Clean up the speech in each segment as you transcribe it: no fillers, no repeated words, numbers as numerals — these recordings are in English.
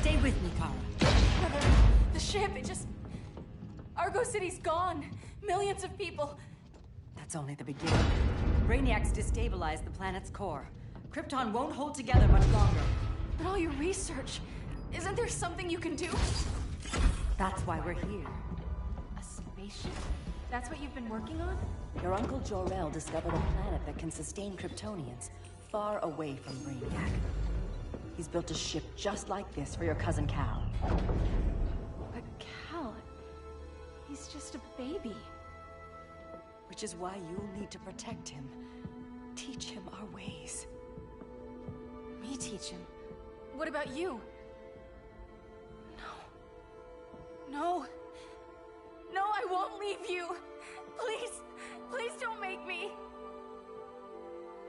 Stay with me, Kara. The ship, it just... Argo City's gone. Millions of people. That's only the beginning. Brainiacs destabilized the planet's core. Krypton won't hold together much longer. But all your research, isn't there something you can do? That's why we're here. A spaceship? That's what you've been working on? Your uncle Jor-El discovered a planet that can sustain Kryptonians, far away from Brainiac. He's built a ship just like this for your cousin Cal. But Cal... he's just a baby. Which is why you'll need to protect him. Teach him our ways. Me teach him? What about you? No. No, I won't leave you. Please, please don't make me.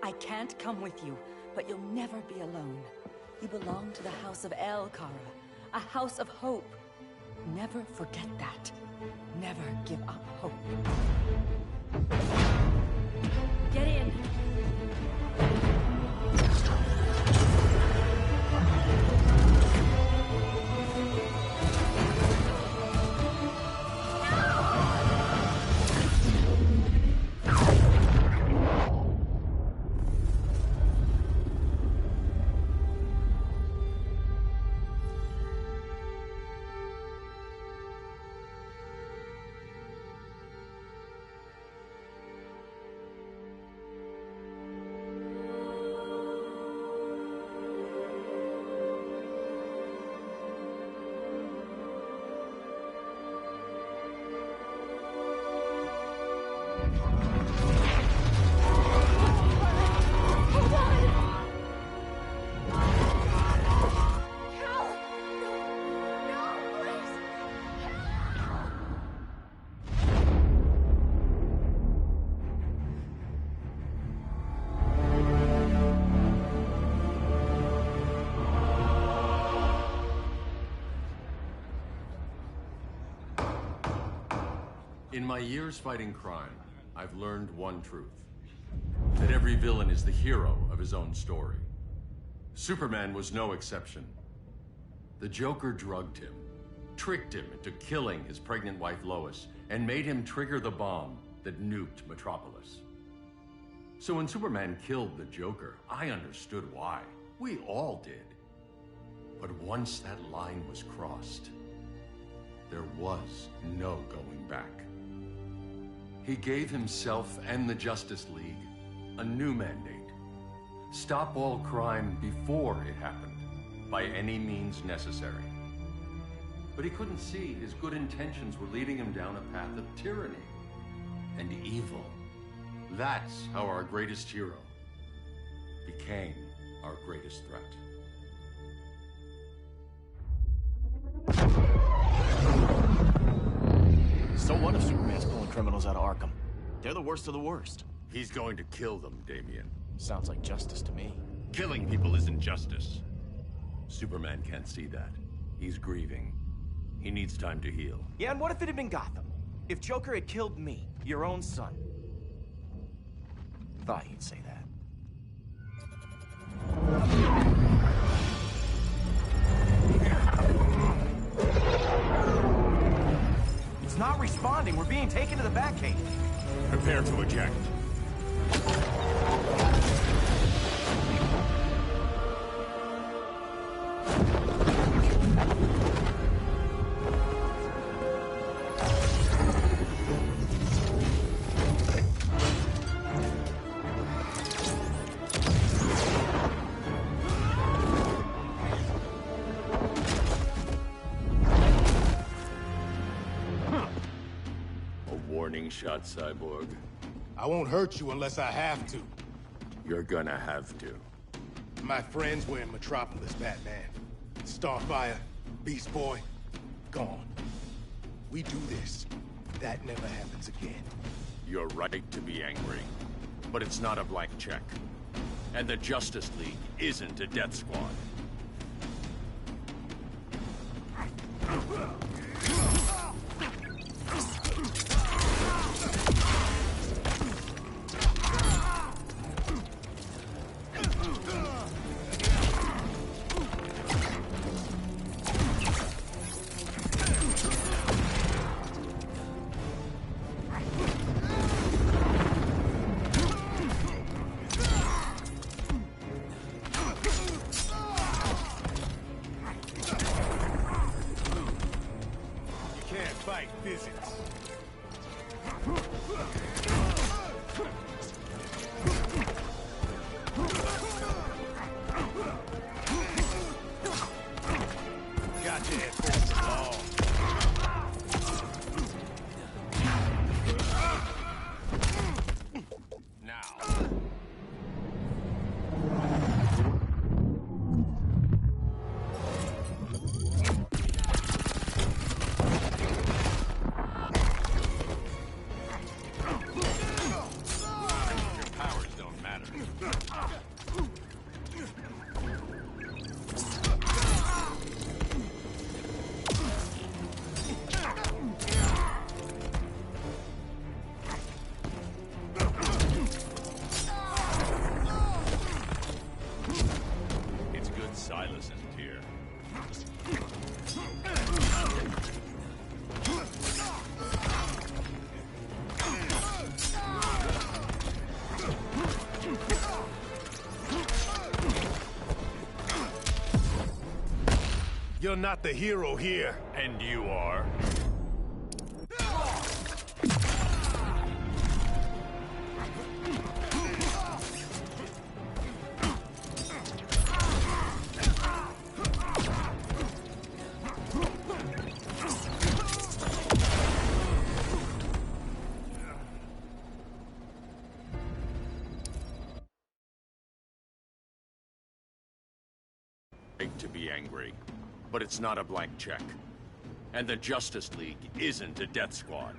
I can't come with you, but you'll never be alone. You belong to the House of El, Kara. A house of hope. Never forget that. Never give up hope. Get in. In my years fighting crime, I've learned one truth. That every villain is the hero of his own story. Superman was no exception. The Joker drugged him, tricked him into killing his pregnant wife Lois, and made him trigger the bomb that nuked Metropolis. So when Superman killed the Joker, I understood why. We all did. But once that line was crossed, there was no going back. He gave himself and the Justice League a new mandate. Stop all crime before it happened, by any means necessary. But he couldn't see his good intentions were leading him down a path of tyranny and evil. That's how our greatest hero became our greatest threat. So what if Superman's pulling criminals out of Arkham? They're the worst of the worst. He's going to kill them, Damian. Sounds like justice to me. Killing people isn't justice. Superman can't see that. He's grieving. He needs time to heal. Yeah, and what if it had been Gotham? If Joker had killed me, your own son? Thought you'd say that. It's not responding. We're being taken to the Batcave. Prepare to eject. Warning shot, Cyborg. I won't hurt you unless I have to. You're gonna have to. My friends were in Metropolis, Batman. Starfire, Beast Boy, gone. We do this. That never happens again. You're right to be angry. But it's not a blank check. And the Justice League isn't a death squad. You're not the hero here. And you are? To be angry, but it's not a blank check. And the Justice League isn't a death squad.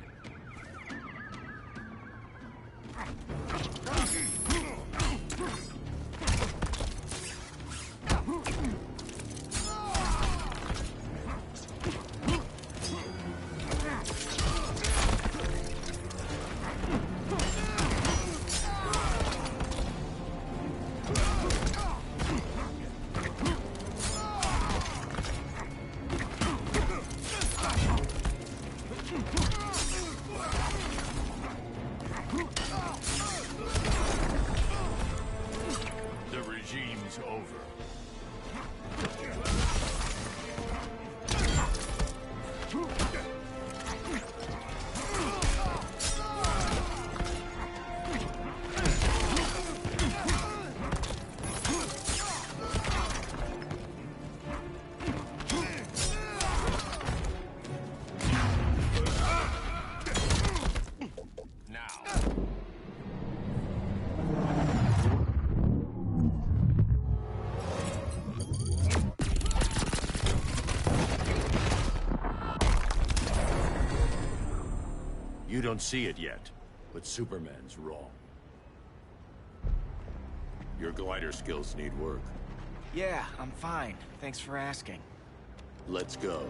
You don't see it yet, but Superman's wrong. Your glider skills need work. Yeah, I'm fine. Thanks for asking. Let's go.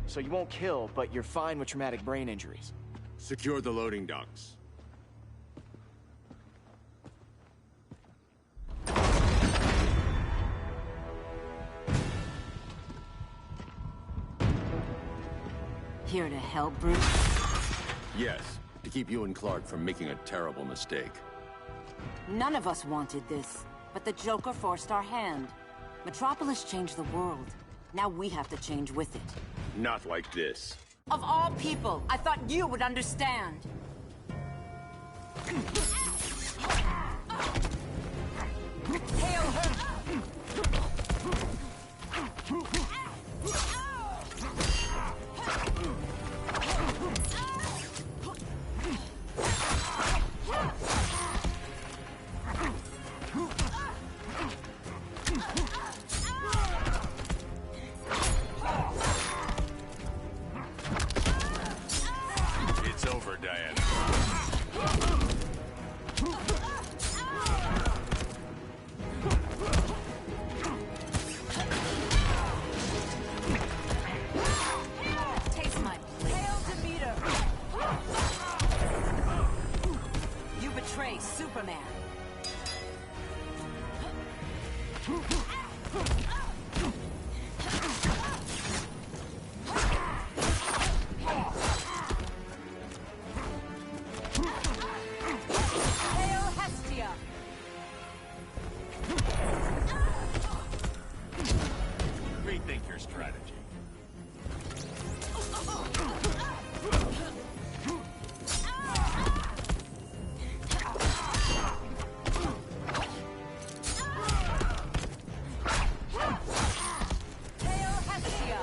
So you won't kill, but you're fine with traumatic brain injuries. Secure the loading docks. Here to help, Bruce? Yes, to keep you and Clark from making a terrible mistake. None of us wanted this, but the Joker forced our hand. Metropolis changed the world. Now we have to change with it. Not like this. Of all people, I thought you would understand. Hail her! It's over, Diana. Taste my Hail Demeter! You betray Superman. Hail Hestia! Rethink your strategy. Hail Hestia!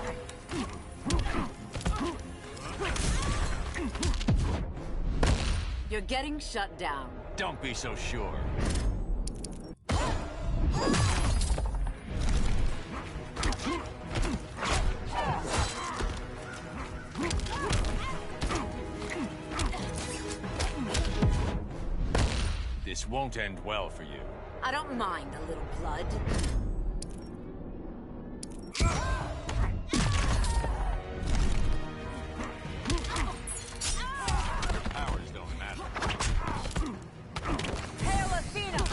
You're getting shut down. Don't be so sure. won't end well for you. I don't mind a little blood. Your powers don't matter. Hail Athena!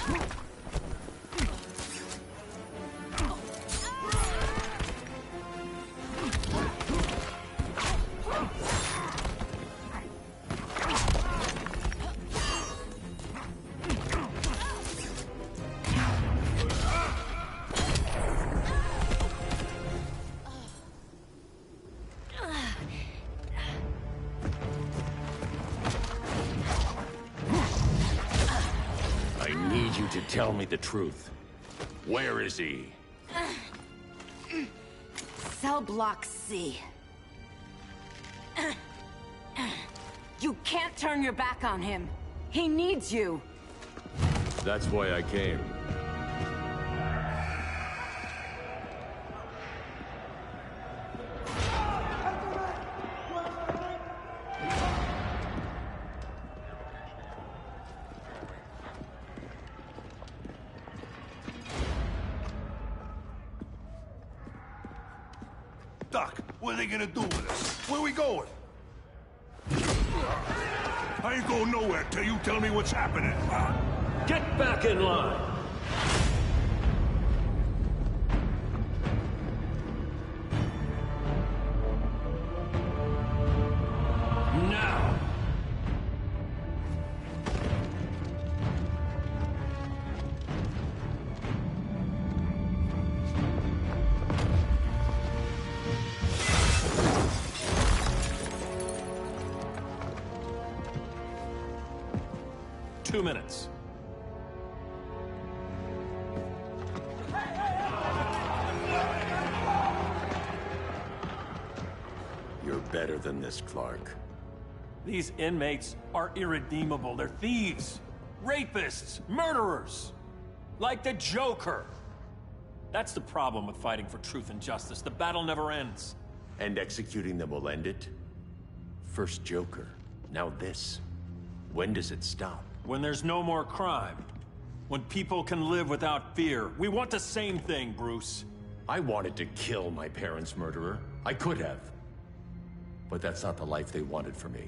I need you to tell me the truth. Where is he? Cell block C. You can't turn your back on him. He needs you. That's why I came. Doc, what are they gonna do with us? Where we going? I ain't going nowhere till you tell me what's happening. Get back in line! Now! Two minutes. You're better than this, Clark. These inmates are irredeemable. They're thieves, rapists, murderers. Like the Joker. That's the problem with fighting for truth and justice. The battle never ends. And executing them will end it? First Joker, now this. When does it stop? When there's no more crime. When people can live without fear. We want the same thing, Bruce. I wanted to kill my parents' murderer. I could have. But that's not the life they wanted for me.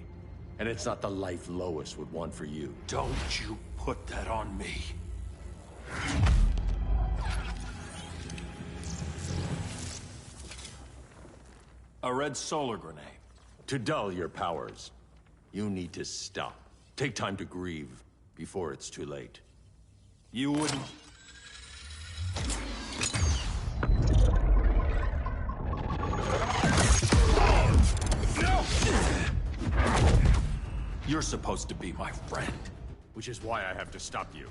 And it's not the life Lois would want for you. Don't you put that on me. A red solar grenade. To dull your powers, you need to stop. Take time to grieve before it's too late. You wouldn't... You're supposed to be my friend. Which is why I have to stop you.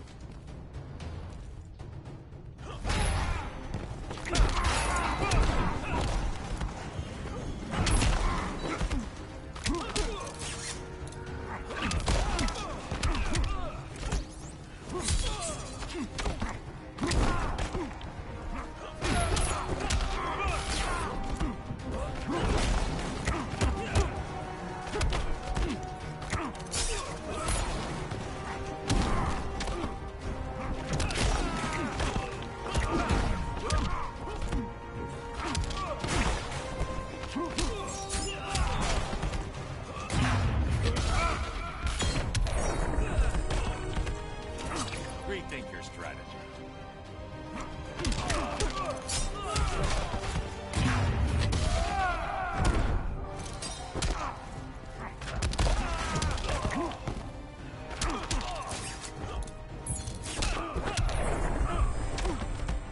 Rethink your strategy.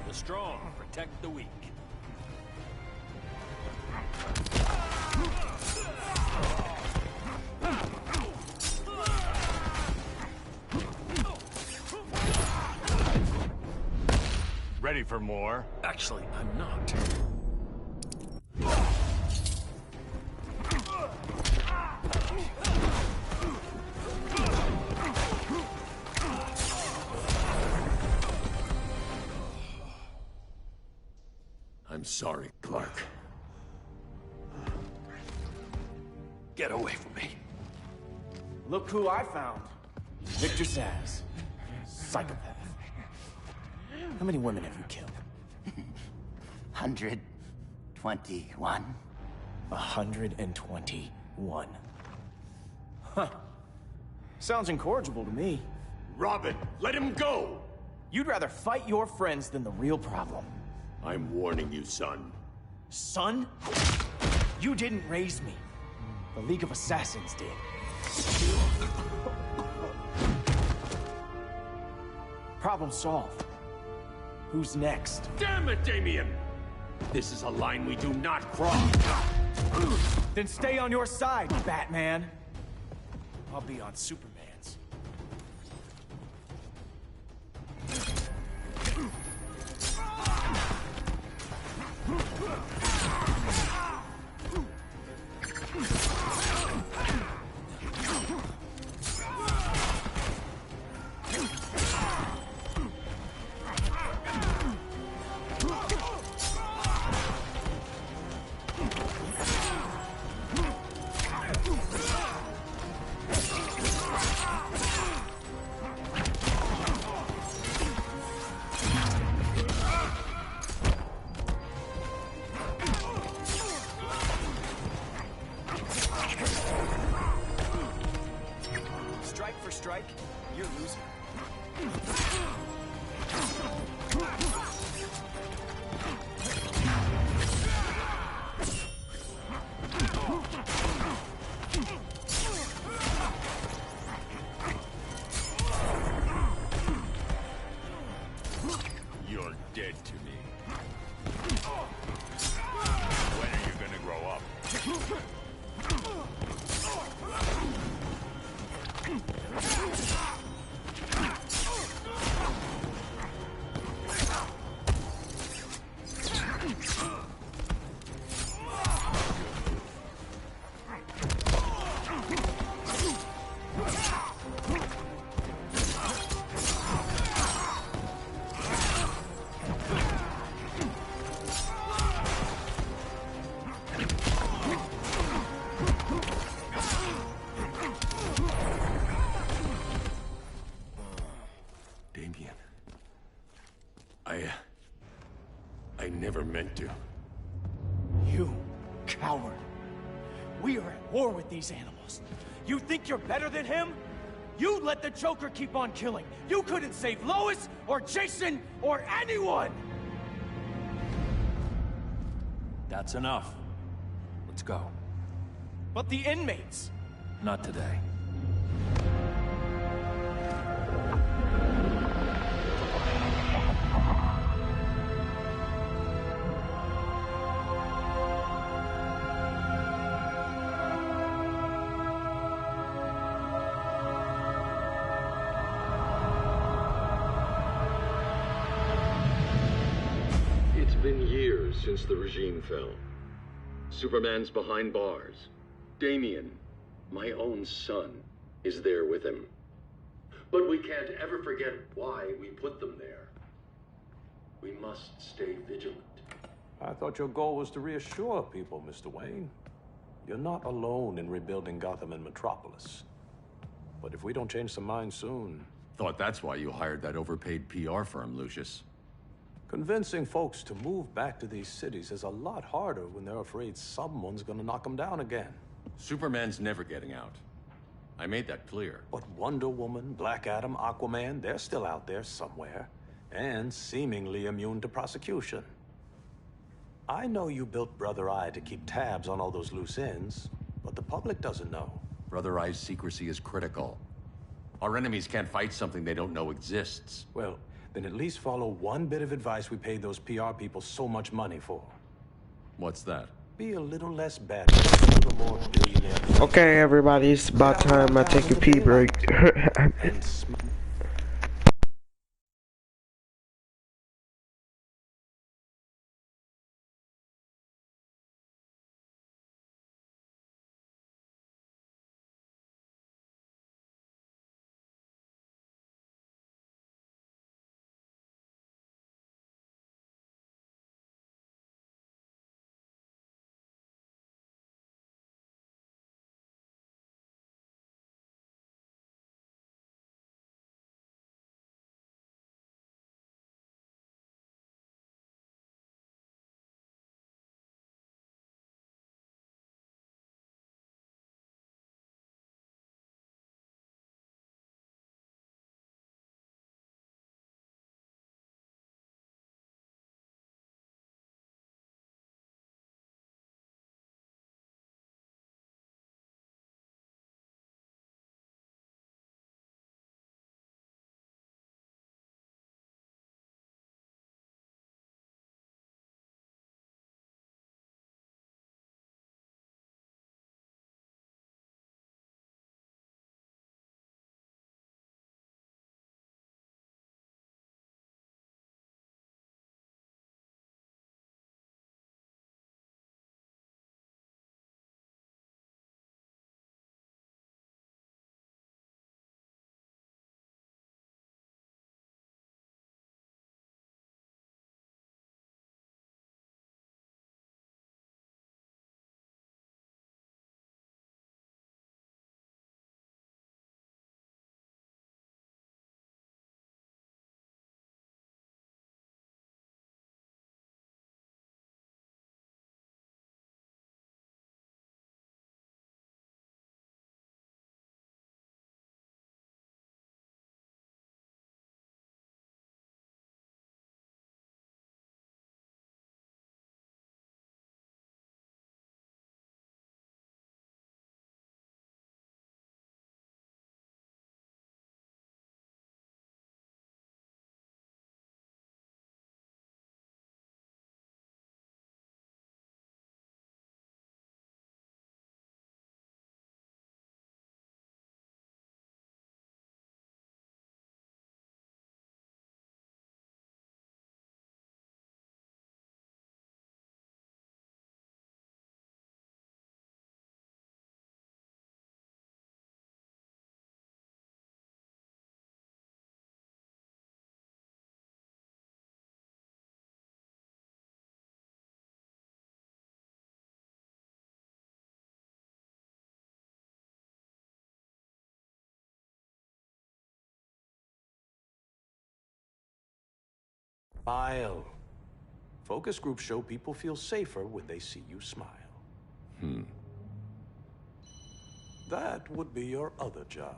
The strong protect the weak. Ready for more? Actually, I'm not. I'm sorry, Clark. Get away from me. Look who I found. Victor Zsasz. psychopath. How many women have you killed? 121. 121. Huh. Sounds incorrigible to me. Robin, let him go! You'd rather fight your friends than the real problem. I'm warning you, son. Son? You didn't raise me. The League of Assassins did. Problem solved. Who's next? Damn it, Damien! This is a line we do not cross. Then stay on your side, Batman. I'll be on Superman's. Strike for strike, you're losing. You're dead to me. When are you gonna grow up? Damien. I never meant to. You coward. We are at war with these animals. You think you're better than him? You let the Joker keep on killing. You couldn't save Lois or Jason or anyone! That's enough. Let's go. But the inmates. Not today. It's been years since the regime fell. Superman's behind bars. Damien, my own son, is there with him. But we can't ever forget why we put them there. We must stay vigilant. I thought your goal was to reassure people, Mr. Wayne. You're not alone in rebuilding Gotham and Metropolis. But if we don't change some minds soon... Thought that's why you hired that overpaid PR firm, Lucius. Convincing folks to move back to these cities is a lot harder when they're afraid someone's gonna knock them down again. Superman's never getting out. I made that clear. But Wonder Woman, Black Adam, Aquaman, they're still out there somewhere. And seemingly immune to prosecution. I know you built Brother Eye to keep tabs on all those loose ends, but the public doesn't know. Brother Eye's secrecy is critical. Our enemies can't fight something they don't know exists. Well, then at least follow one bit of advice we paid those PR people so much money for. What's that? Be a little less bad, a little more billionaire. Okay, everybody, it's about time I take a pee break. Smile. Focus groups show people feel safer when they see you smile. That would be your other job.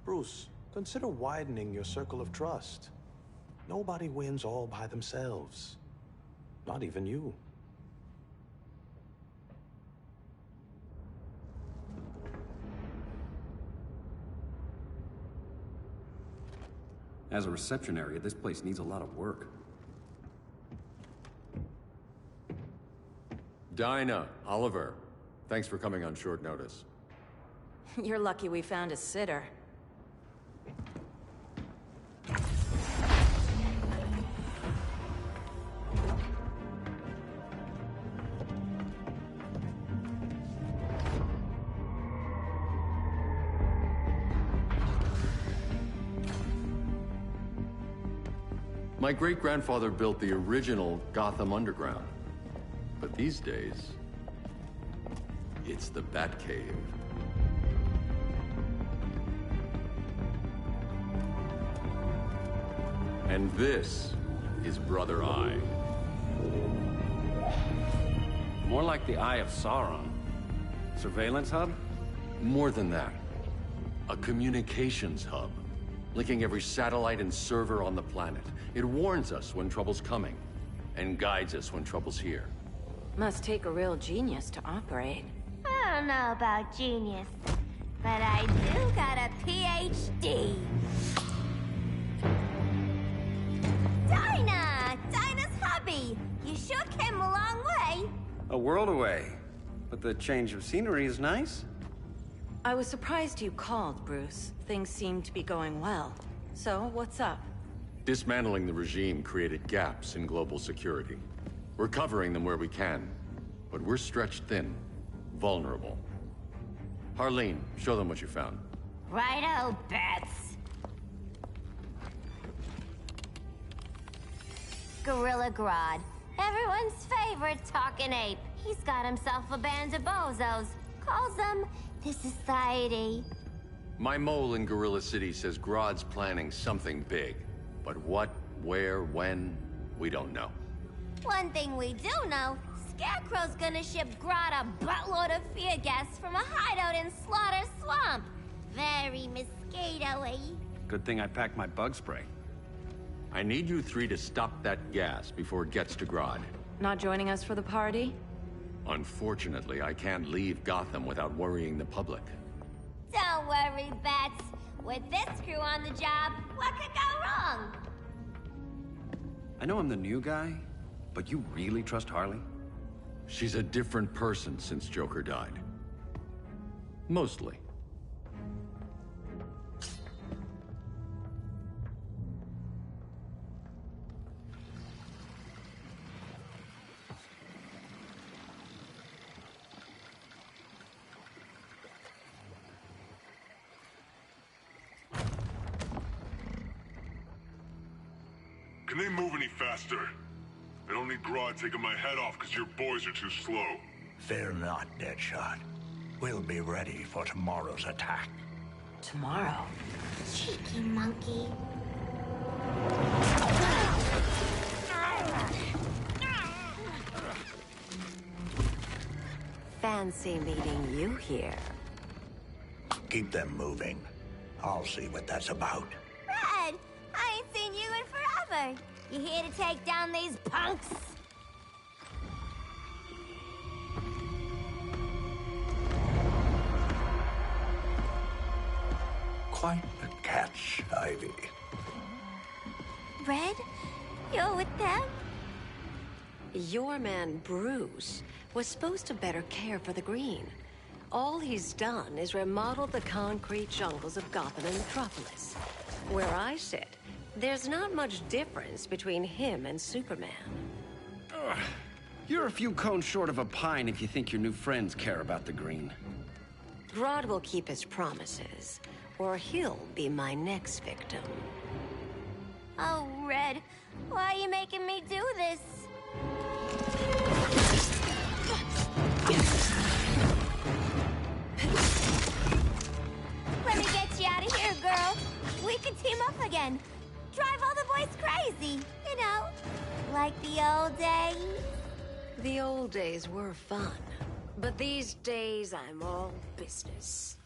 Bruce, consider widening your circle of trust. Nobody wins all by themselves. Not even you. As a reception area, this place needs a lot of work. Dinah, Oliver, thanks for coming on short notice. You're lucky we found a sitter. My great-grandfather built the original Gotham Underground. But these days, it's the Batcave. And this is Brother Eye. More like the Eye of Sauron. Surveillance hub? More than that. A communications hub, linking every satellite and server on the planet. It warns us when trouble's coming, and guides us when trouble's here. Must take a real genius to operate. I don't know about genius, but I do got a PhD. Dinah's hubby! You sure came a long way. A world away. But the change of scenery is nice. I was surprised you called, Bruce. Things seem to be going well. So, what's up? Dismantling the regime created gaps in global security. We're covering them where we can, but we're stretched thin, vulnerable. Harleen, show them what you found. Righto, Bats. Gorilla Grodd, everyone's favorite talking ape. He's got himself a band of bozos. Calls them the Society. My mole in Gorilla City says Grodd's planning something big. But what, where, when, we don't know. One thing we do know, Scarecrow's gonna ship Grodd a buttload of fear gas from a hideout in Slaughter Swamp. Very mosquito-y. Good thing I packed my bug spray. I need you three to stop that gas before it gets to Grodd. Not joining us for the party? Unfortunately, I can't leave Gotham without worrying the public. Don't worry, Bats. With this crew on the job, what could go wrong? I know I'm the new guy, but you really trust Harley? She's a different person since Joker died. Mostly. Can they move any faster? I don't need Grodd taking my head off because your boys are too slow. Fear not, Deadshot. We'll be ready for tomorrow's attack. Tomorrow? Cheeky monkey. Fancy meeting you here. Keep them moving. I'll see what that's about. Red, I ain't seen you in forever. You here to take down these punks? Quite the catch, Ivy. Red, you're with them? Your man, Bruce, was supposed to better care for the Green. All he's done is remodel the concrete jungles of Gotham and Metropolis. Where I sit, there's not much difference between him and Superman. Ugh. You're a few cones short of a pine if you think your new friends care about the Green. Grodd will keep his promises, or he'll be my next victim. Oh, Red, why are you making me do this? Let me get you out of here, girl. We can team up again. Drive all the boy's crazy. You know, like the old days. The old days were fun, but these days I'm all business.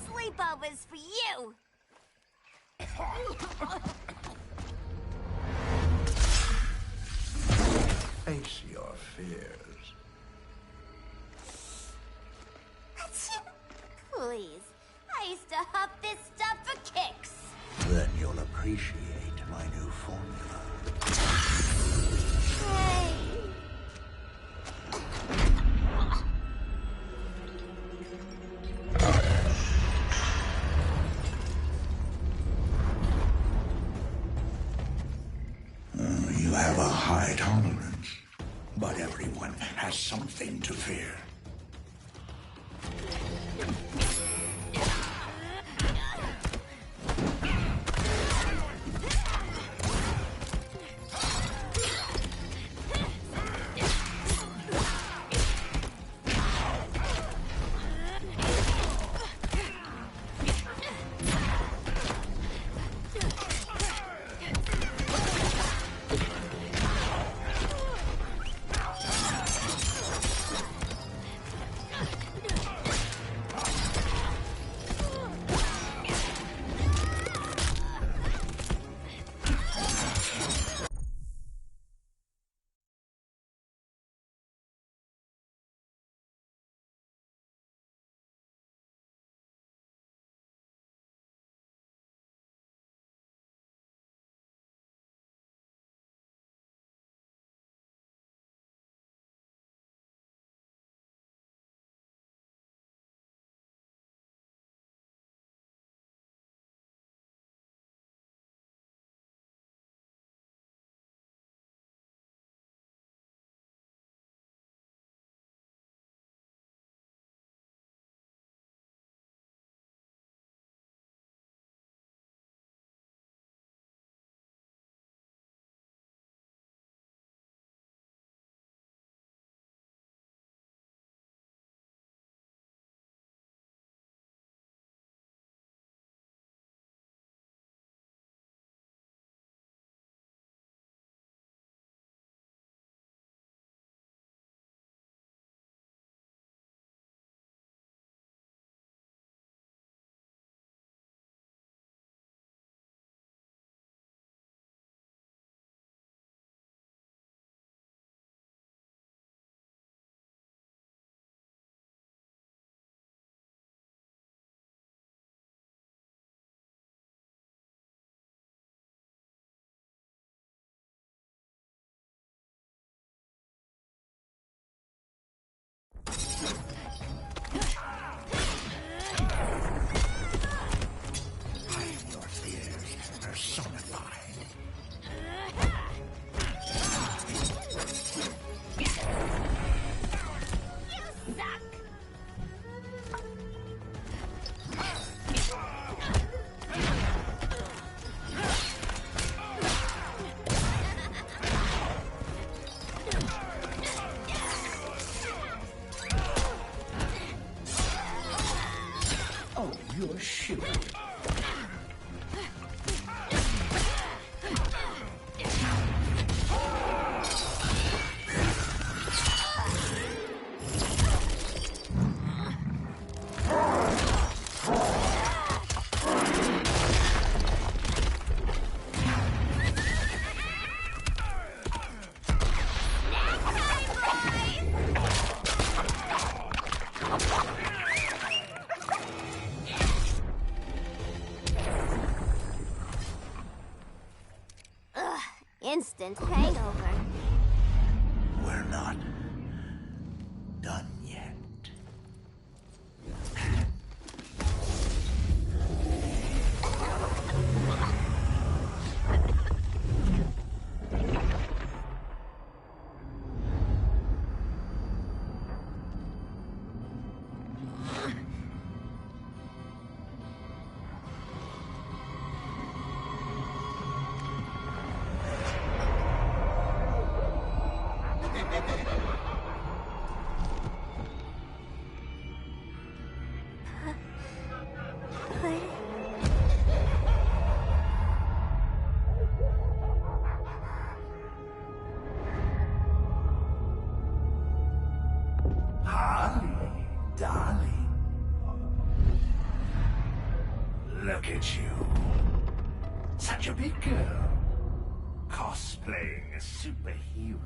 Sleepovers for you! Face your fears. Please, I used to huff this stuff for kicks. Then you'll appreciate my new formula. Hey. You have a high tolerance, but everyone has something to fear. Shoot. Instant hangover. We're not done yet. Harley, darling. Look at you. Such a big girl. Cosplaying a superhero.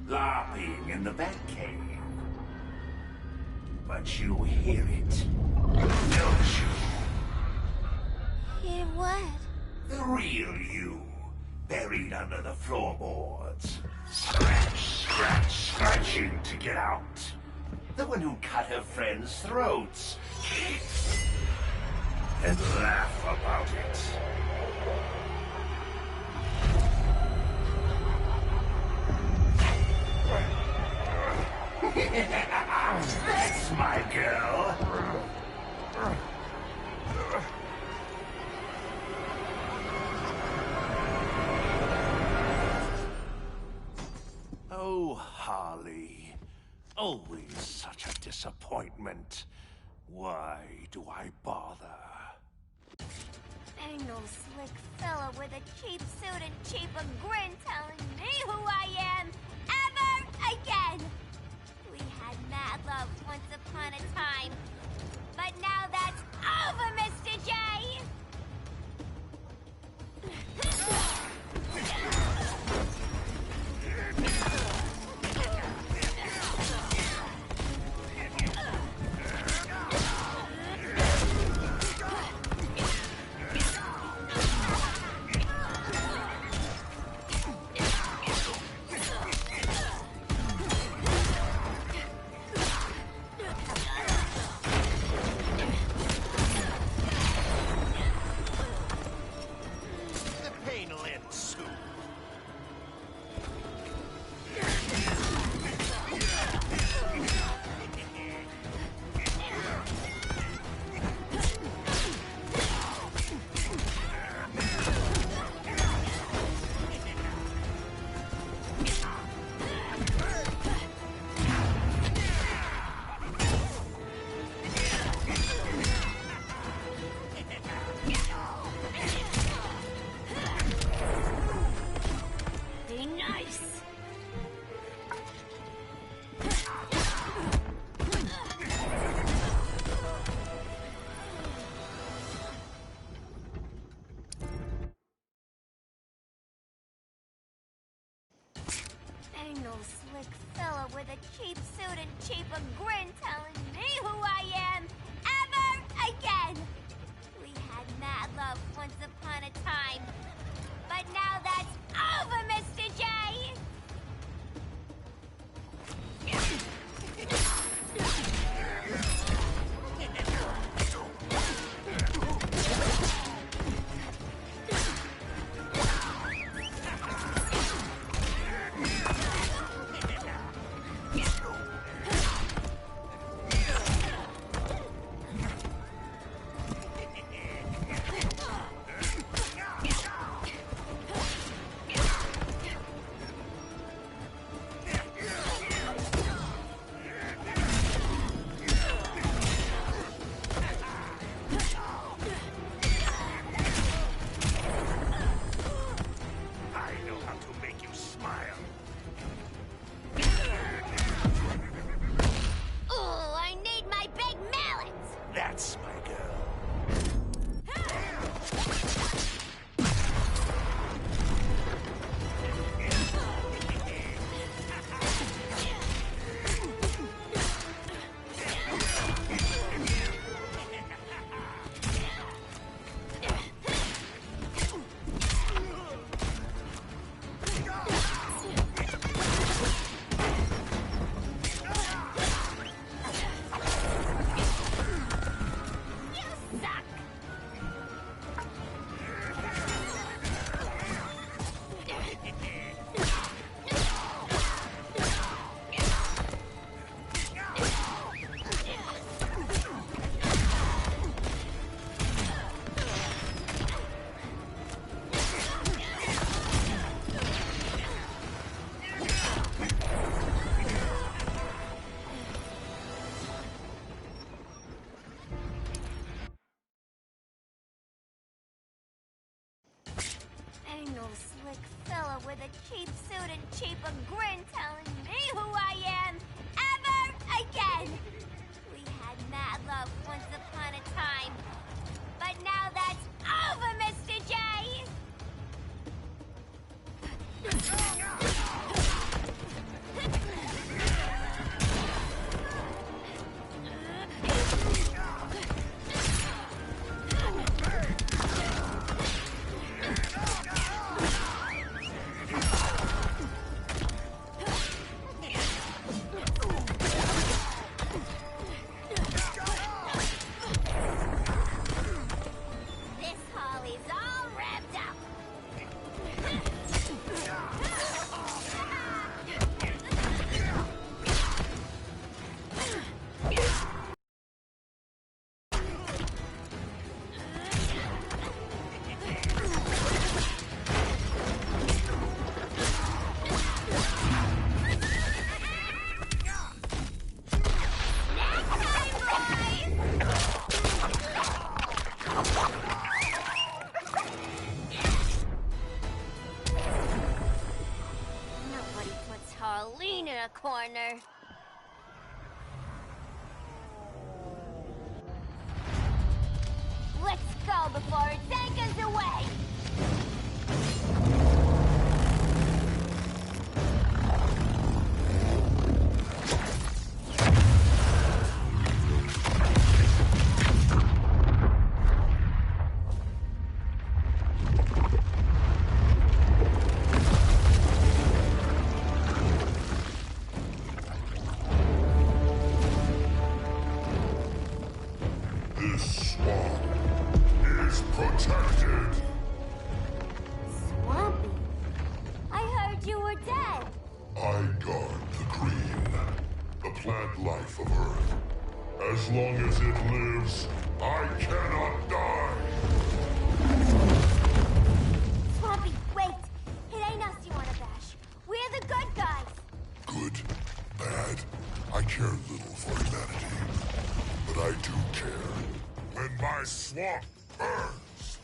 LARPing in the Batcave. But you hear it, don't you? Hear what? The real you, buried under the floorboards. Scratch, scratch, scratching to get out. The one who cut her friends' throats. And laugh about it. That's my girl. Oh, Harley. Always such a disappointment. Why do I bother? Ain't no slick fella with a cheap suit and cheaper grin telling me who I am ever again. We had mad love once upon a time, but now that's over, Mr. J. Ain't no slick fella with a cheap suit and cheaper grin telling me who I am ever again. We had mad love once upon a time, but now that's over, Mr. J. slick fella with a cheap suit and cheaper grin telling me who I am ever again. We had mad love once upon a time, but now that's over, Mr. J. Corner. Let's go before it takes us away! As long as it lives, I cannot die! Swampy, wait! It ain't us you wanna bash. We're the good guys! Good, bad, I care little for humanity. But I do care when my swamp burns!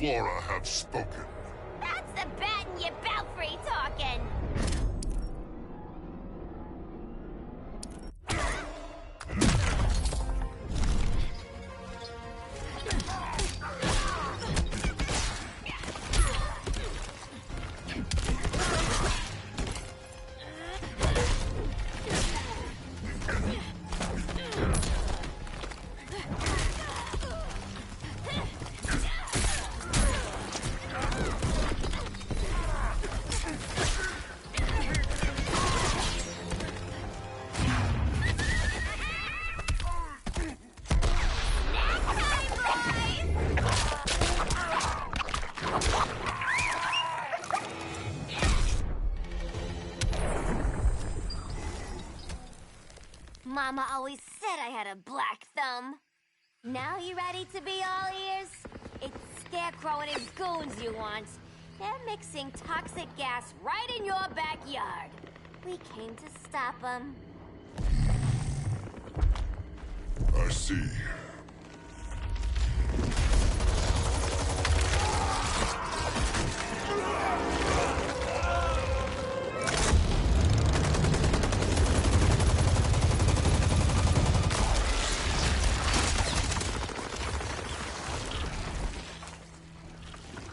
Flora have spoken. That's the bat in your belfry talking! Mama always said I had a black thumb. Now you ready to be all ears? It's Scarecrow and his goons you want. They're mixing toxic gas right in your backyard. We came to stop them. I see.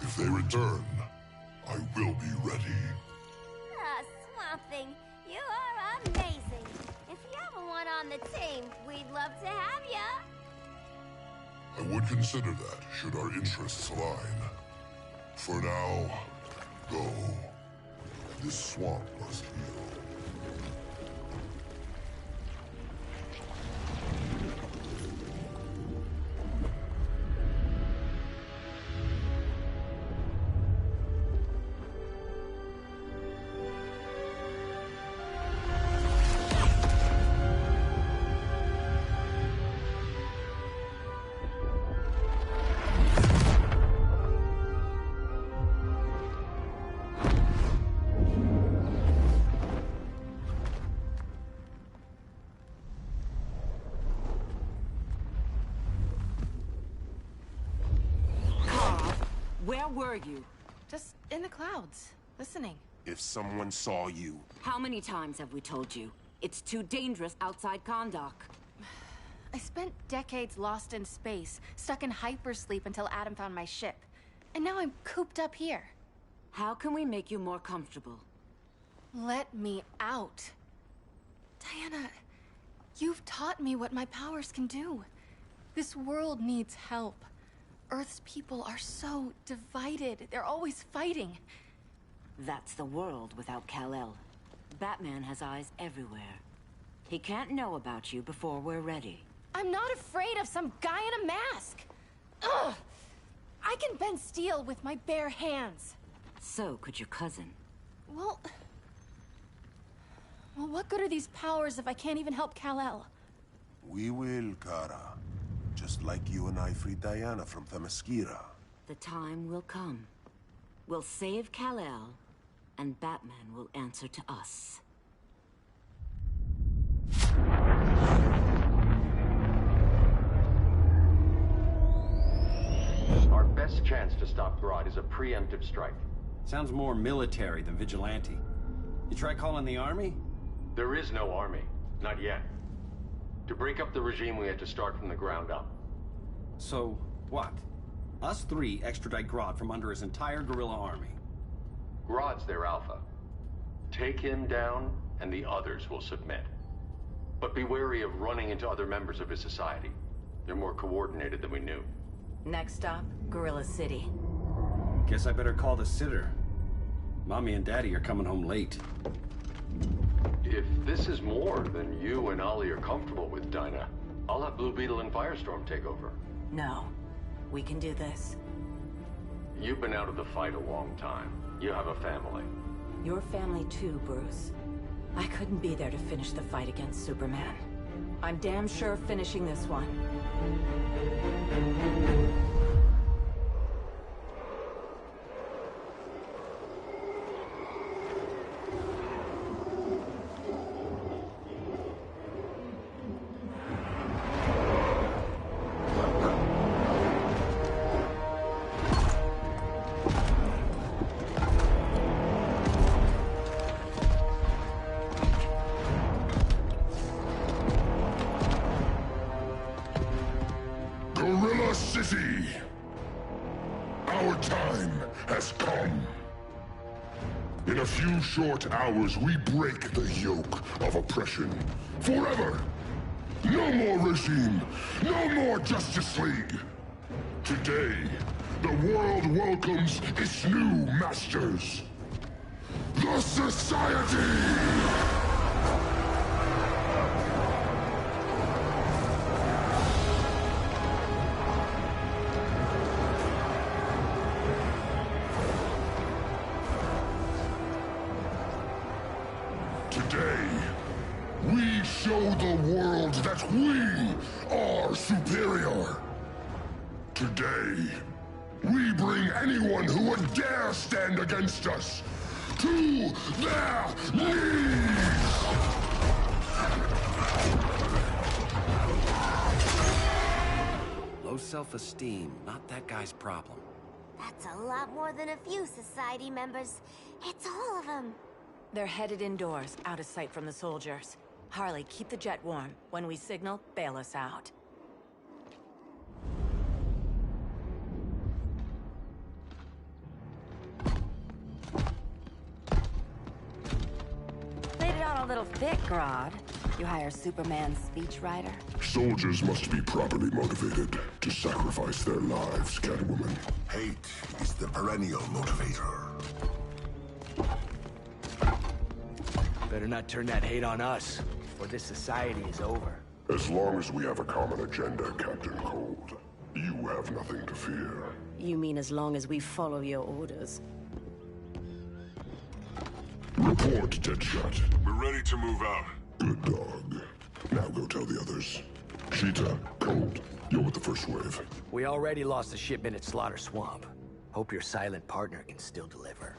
If they return, I will be ready. on the team, we'd love to have ya. I would consider that, should our interests align. For now, go. This swamp must heal. Where were you? Just in the clouds, listening. If someone saw you... How many times have we told you? It's too dangerous outside Kahndaq. I spent decades lost in space, stuck in hypersleep until Adam found my ship. And now I'm cooped up here. How can we make you more comfortable? Let me out. Diana, you've taught me what my powers can do. This world needs help. Earth's people are so divided. They're always fighting. That's the world without Kal-El. Batman has eyes everywhere. He can't know about you before we're ready. I'm not afraid of some guy in a mask. Ugh! I can bend steel with my bare hands. So could your cousin. Well, what good are these powers if I can't even help Kal-El? We will, Kara. Just like you and I freed Diana from Themyscira. The time will come. We'll save Kal-El, and Batman will answer to us. Our best chance to stop Grodd is a preemptive strike. Sounds more military than vigilante. You try calling the army? There is no army. Not yet. To break up the regime, we had to start from the ground up. So, what? Us three extradite Grodd from under his entire guerrilla army. Grodd's their alpha. Take him down, and the others will submit. But be wary of running into other members of his society. They're more coordinated than we knew. Next stop, Gorilla City. Guess I better call the sitter. Mommy and Daddy are coming home late. If this is more than you and Ollie are comfortable with, Dinah, I'll have Blue Beetle and Firestorm take over. No. We can do this. You've been out of the fight a long time. You have a family. Your family too, Bruce. I couldn't be there to finish the fight against Superman. I'm damn sure finishing this one. Gorilla City! Our time has come. In a few short hours, we break the yoke of oppression. Forever! No more regime! No more Justice League! Today, the world welcomes its new masters. The Society! Today, we show the world that we are superior. Today, we bring anyone who would dare stand against us to their knees! Low self-esteem, not that guy's problem. That's a lot more than a few society members. It's all of them. They're headed indoors, out of sight from the soldiers. Harley, keep the jet warm. When we signal, bail us out. Laid it on a little thick, Grodd. You hire Superman's speechwriter? Soldiers must be properly motivated to sacrifice their lives, Catwoman. Hate is the perennial motivator. Better not turn that hate on us, or this society is over. As long as we have a common agenda, Captain Cold, you have nothing to fear. You mean as long as we follow your orders? Report, Deadshot. We're ready to move out. Good dog. Now go tell the others. Cheetah, Cold, you're with the first wave. We already lost a shipment at Slaughter Swamp. Hope your silent partner can still deliver.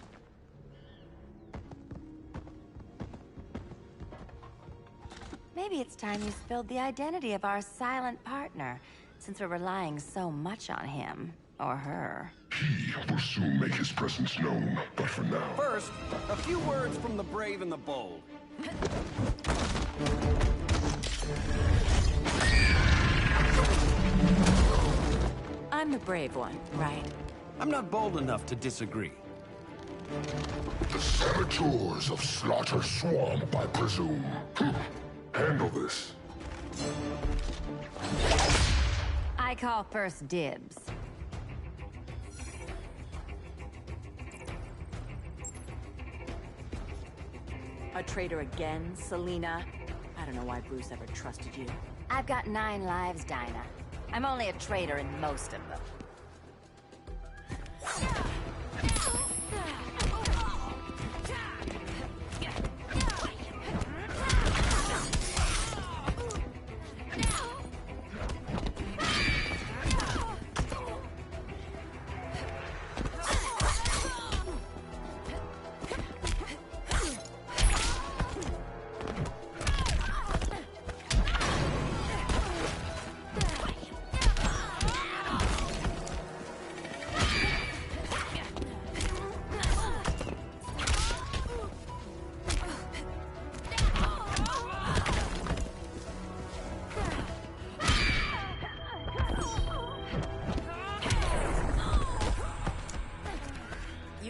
Maybe it's time you spilled the identity of our silent partner, since we're relying so much on him. Or her. He will soon make his presence known, but for now... First, a few words from the brave and the bold. I'm the brave one, right? I'm not bold enough to disagree. The saboteurs of Slaughter Swamp, I presume. Handle this. I call first dibs. A traitor again, Selina? I don't know why Bruce ever trusted you. I've got 9 lives, Dinah. I'm only a traitor in most of them.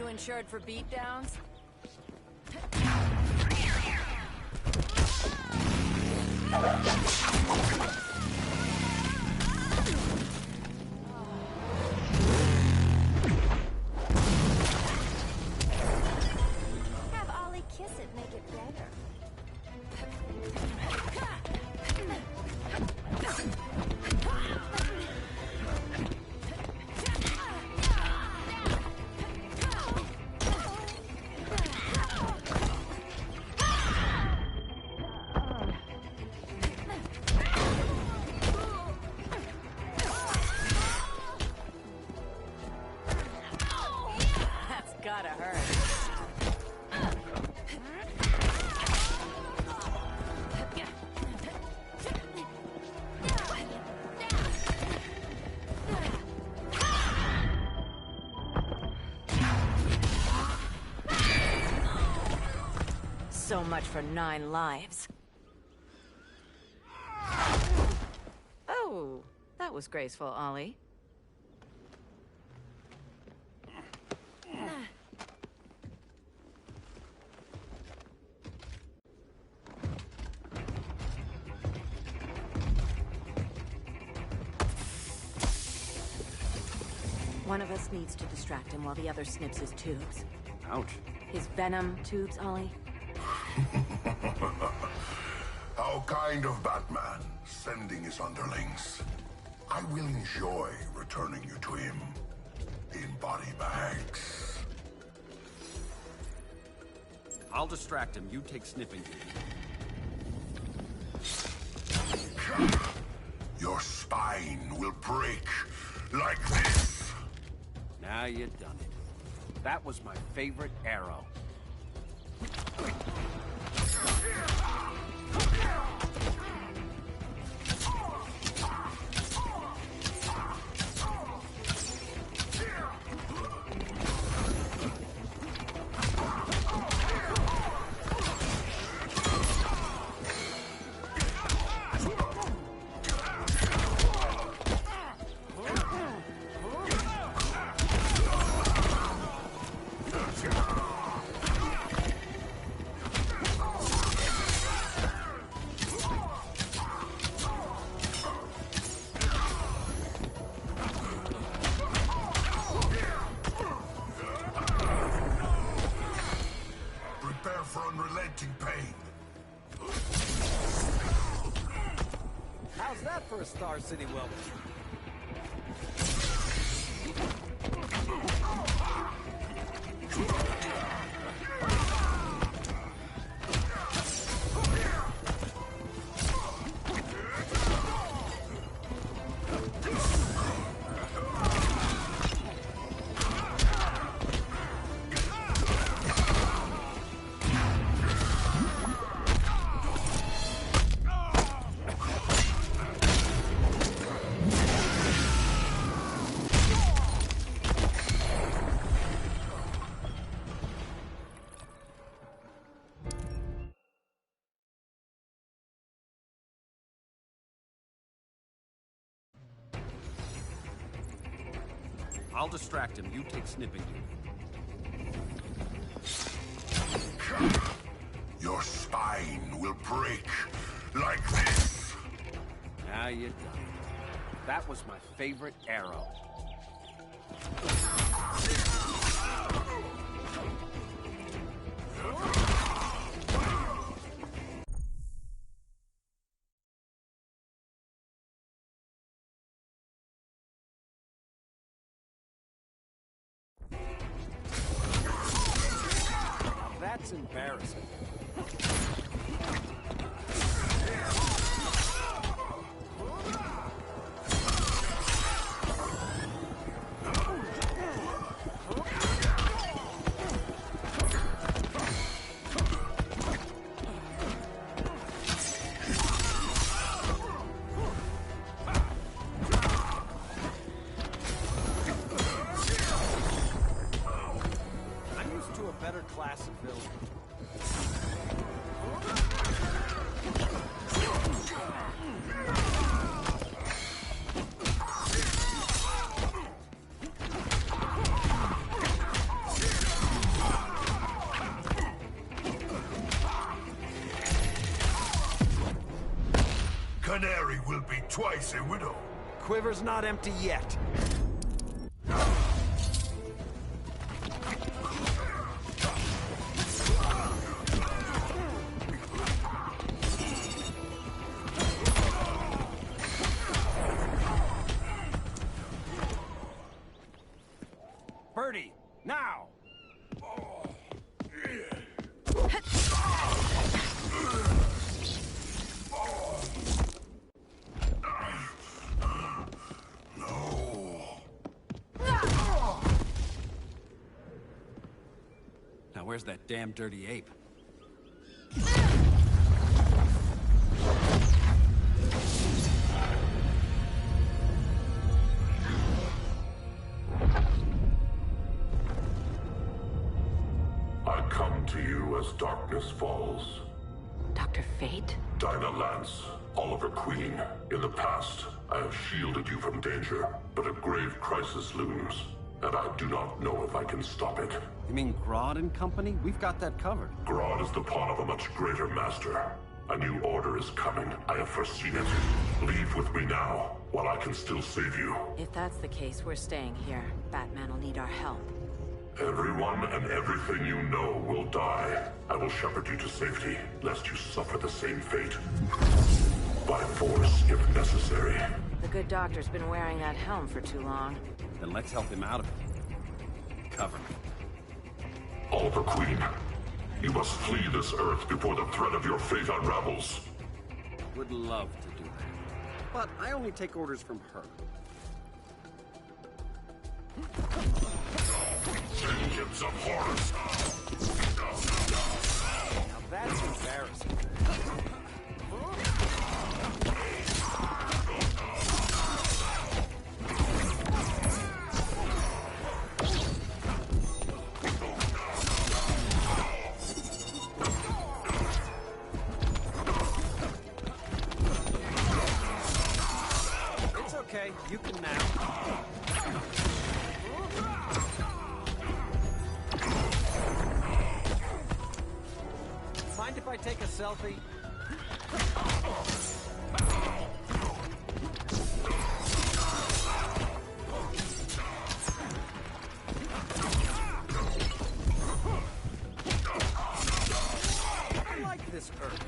Insured for beatdowns? Have Ollie kiss it, make it better. Gotta hurt. So much for 9 lives. Oh, that was graceful, Ollie. One of us needs to distract him while the other snips his tubes. Ouch. His venom tubes, Ollie. How kind of Batman, sending his underlings. I will enjoy returning you to him in body bags. I'll distract him. You take sniffing. Your spine will break like this. Now you've done it. That was my favorite arrow. that for a Star City welcome. I'll distract him. You take snipping duty. Your spine will break like this. Now you done it. That was my favorite arrow. That's embarrassing. I'm used to a better class of villain. Canary will be twice a widow. Quiver's not empty yet. Birdie, now! Now where's that damn dirty ape? I come to you as darkness falls. Dr. Fate? Dinah Lance, Oliver Queen. In the past, I have shielded you from danger, but a grave crisis looms, and I do not know if I can stop it. You mean Grodd and company? We've got that covered. Grodd is the pawn of a much greater master. A new order is coming. I have foreseen it. Leave with me now, while I can still save you. If that's the case, we're staying here. Batman will need our help. Everyone and everything you know will die. I will shepherd you to safety, lest you suffer the same fate. By force, if necessary. The good doctor's been wearing that helm for too long. Then let's help him out of it. Cover me. Oliver Queen, you must flee this Earth before the threat of your fate unravels. Would love to do that. But I only take orders from her. Vengeance of Horus! Now that's embarrassing. It's okay, you can now. Mind if I take a selfie? I like this Earth.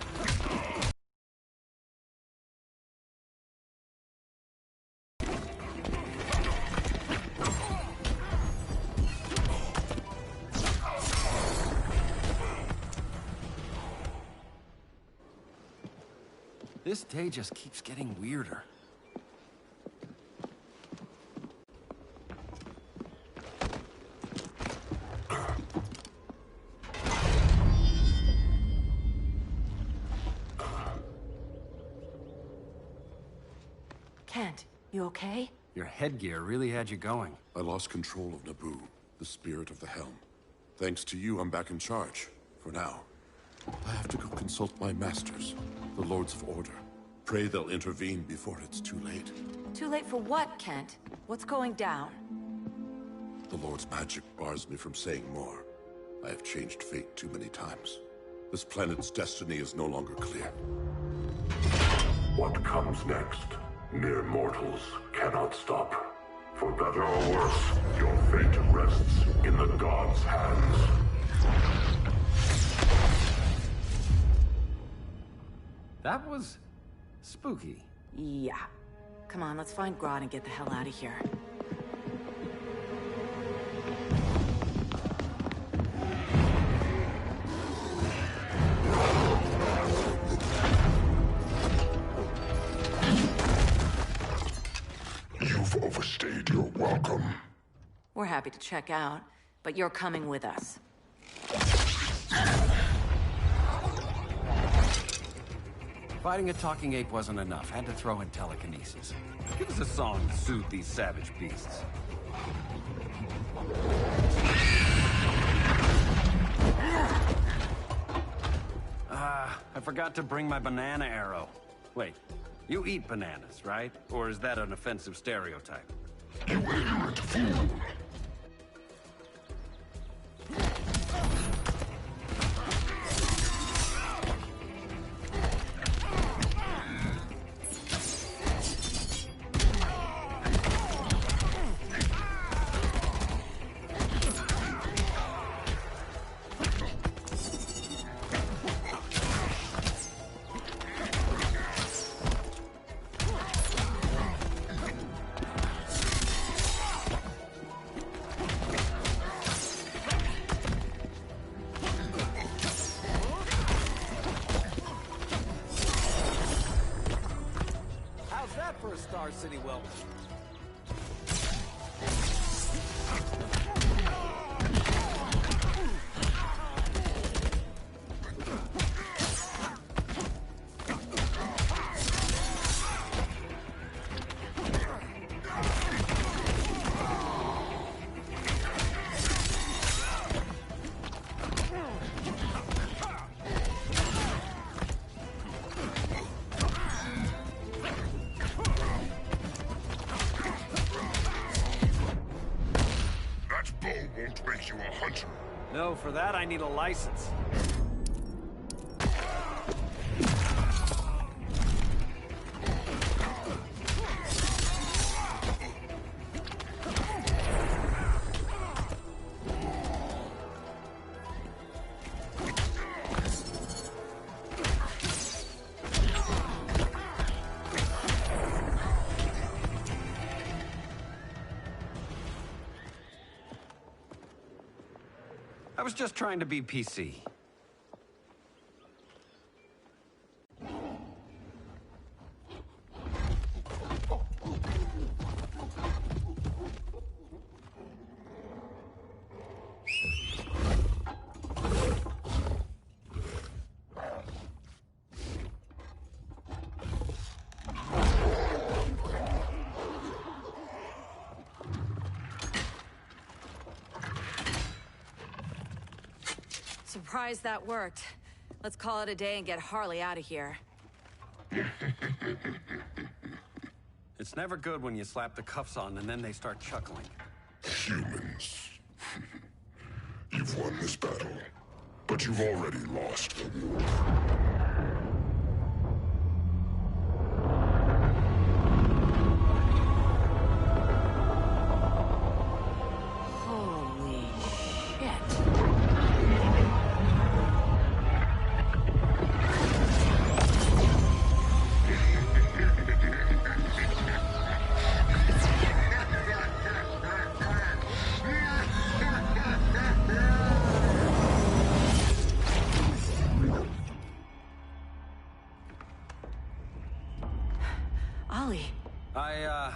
This day just keeps getting weirder. Kent, you okay? Your headgear really had you going. I lost control of Naboo, the spirit of the helm. Thanks to you, I'm back in charge. For now. I have to go consult my masters, the Lords of Order. Pray they'll intervene before it's too late. Too late for what, Kent? What's going down? The Lord's magic bars me from saying more. I have changed fate too many times. This planet's destiny is no longer clear. What comes next? Mere mortals cannot stop. For better or worse, your fate rests in the gods' hands. That was spooky. Yeah. Come on, let's find Grodd and get the hell out of here. You've overstayed your welcome. We're happy to check out, but you're coming with us. Fighting a talking ape wasn't enough. Had to throw in telekinesis. Give us a song to soothe these savage beasts. I forgot to bring my banana arrow. Wait, you eat bananas, right? Or is that an offensive stereotype? You ignorant fool! For a Star City welcome. Won't make you a hunter. No, for that I need a license. I was just trying to be PC. Surprised that worked. Let's call it a day and get Harley out of here. It's never good when you slap the cuffs on and then they start chuckling. Humans. You've won this battle, but you've already lost the war. Ollie. I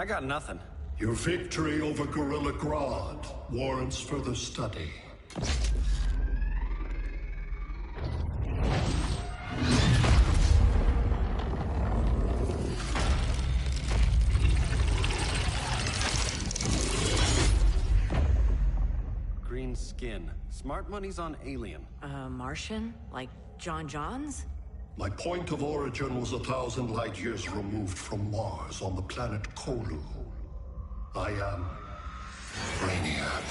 got nothing. Your victory over Gorilla Grodd warrants further study. Green skin. Smart money's on alien. Martian? Like John Johns? My point of origin was 1,000 light years removed from Mars on the planet Kolu. I am Brainiac.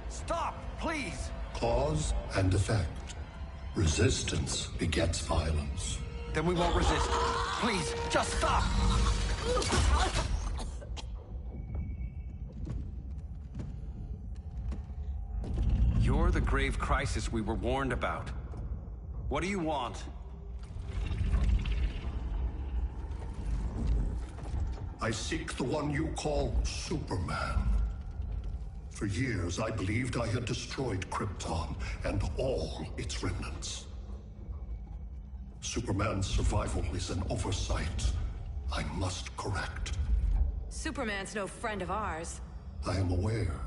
Stop, please! Cause and effect. Resistance begets violence. Then we won't resist. Please, just stop! You're the grave crisis we were warned about. What do you want? I seek the one you call Superman. For years, I believed I had destroyed Krypton and all its remnants. Superman's survival is an oversight I must correct. Superman's no friend of ours. I am aware.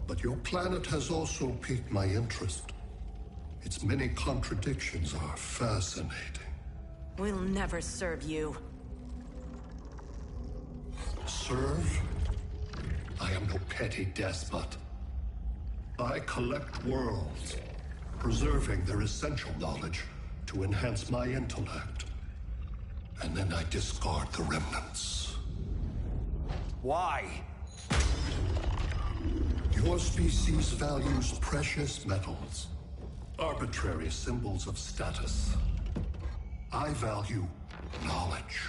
But your planet has also piqued my interest. Its many contradictions are fascinating. We'll never serve you. Serve? I am no petty despot. I collect worlds, preserving their essential knowledge to enhance my intellect. And then I discard the remnants. Why? Your species values precious metals, arbitrary symbols of status. I value knowledge.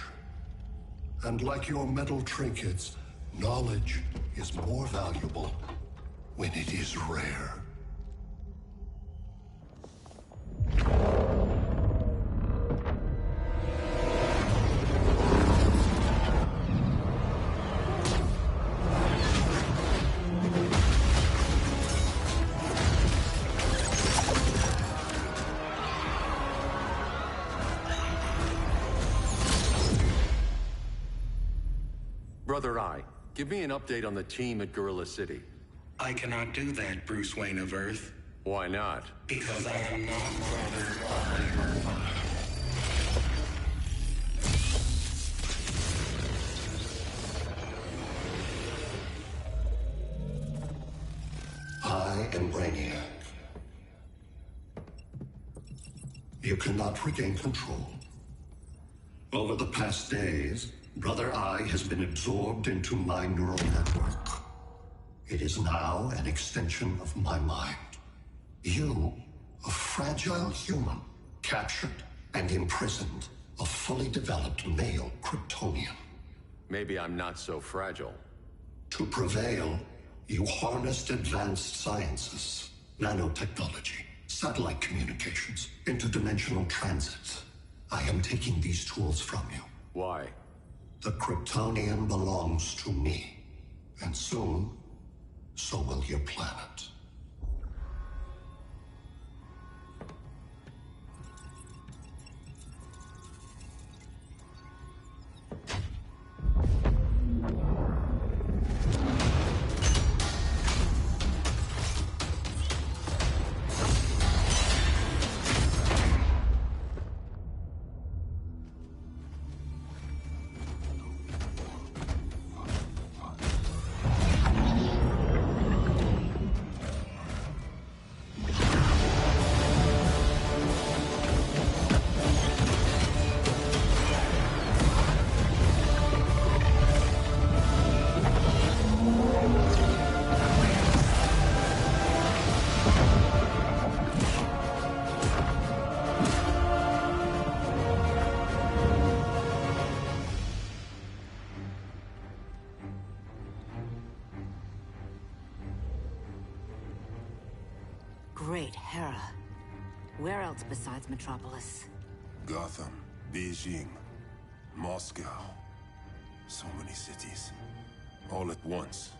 And like your metal trinkets, knowledge is more valuable when it is rare. Brother Eye, give me an update on the team at Gorilla City. I cannot do that, Bruce Wayne of Earth. Why not? Because I am not Brother Eye. I am Brainiac. You cannot regain control. Over the past days, Brother Eye has been absorbed into my neural network. It is now an extension of my mind. You, a fragile human, captured and imprisoned a fully developed male Kryptonian. Maybe I'm not so fragile. To prevail, you harnessed advanced sciences, nanotechnology, satellite communications, interdimensional transit. I am taking these tools from you. Why? The Kryptonian belongs to me. And soon, so will your planet. Great Hera. Where else besides Metropolis? Gotham, Beijing, Moscow. So many cities. All at once.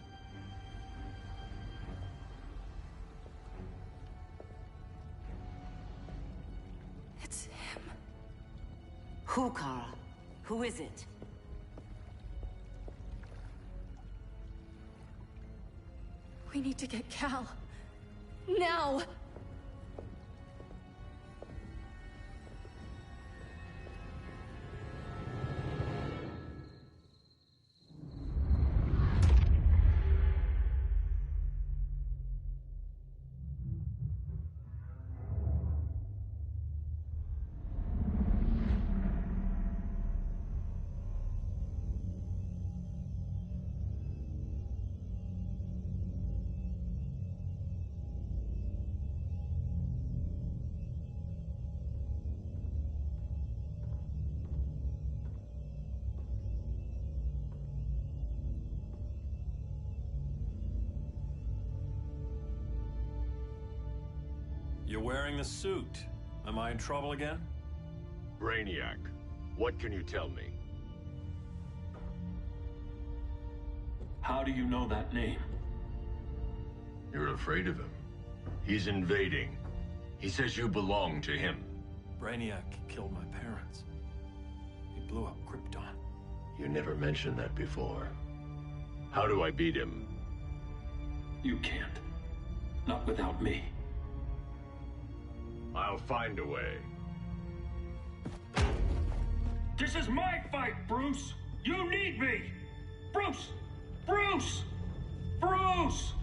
It's him. Who, Kara? Who is it? We need to get Cal. Now! You're wearing the suit. Am I in trouble again? Brainiac, what can you tell me? How do you know that name? You're afraid of him. He's invading. He says you belong to him. Brainiac killed my parents. He blew up Krypton. You never mentioned that before. How do I beat him? You can't. Not without me. I'll find a way. This is my fight, Bruce! You need me! Bruce! Bruce! Bruce!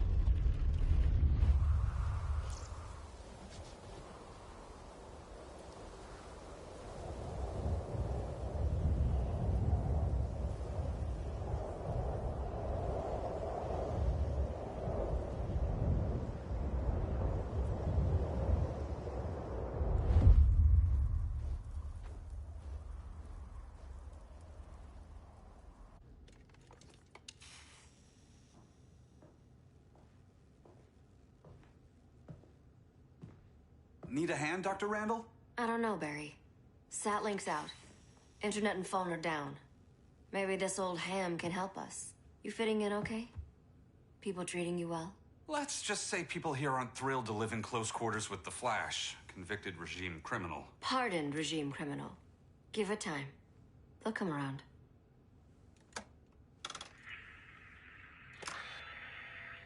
Need a hand, Dr. Randall? I don't know, Barry. Satlink's out. Internet and phone are down. Maybe this old ham can help us. You fitting in okay? People treating you well? Let's just say people here aren't thrilled to live in close quarters with the Flash, convicted regime criminal. Pardoned regime criminal. Give it time. They'll come around.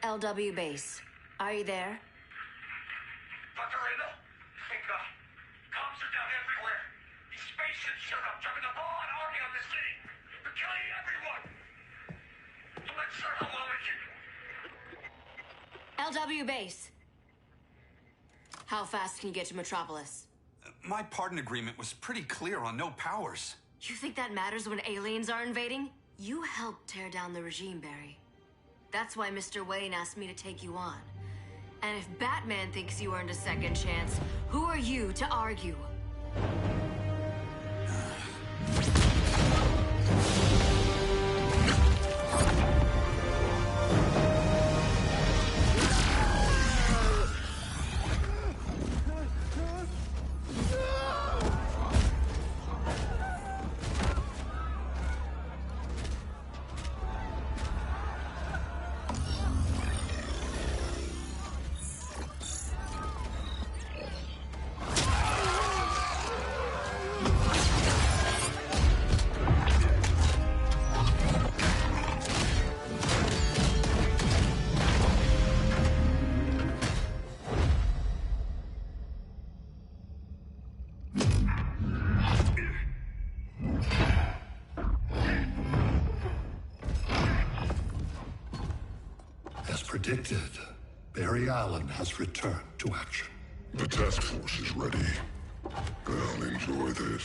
LW base. Are you there? Dr. Randall? Thank God. Cops are down everywhere. These spaceships showed up, driving the ball and army on the city. They're killing everyone. I'm not sure how long we can... LW base. How fast can you get to Metropolis? My pardon agreement was pretty clear on no powers. You think that matters when aliens are invading? You helped tear down the regime, Barry. That's why Mr. Wayne asked me to take you on. And if Batman thinks you earned a second chance, who are you to argue? As predicted, Barry Allen has returned to action. The task force is ready. I'll enjoy this.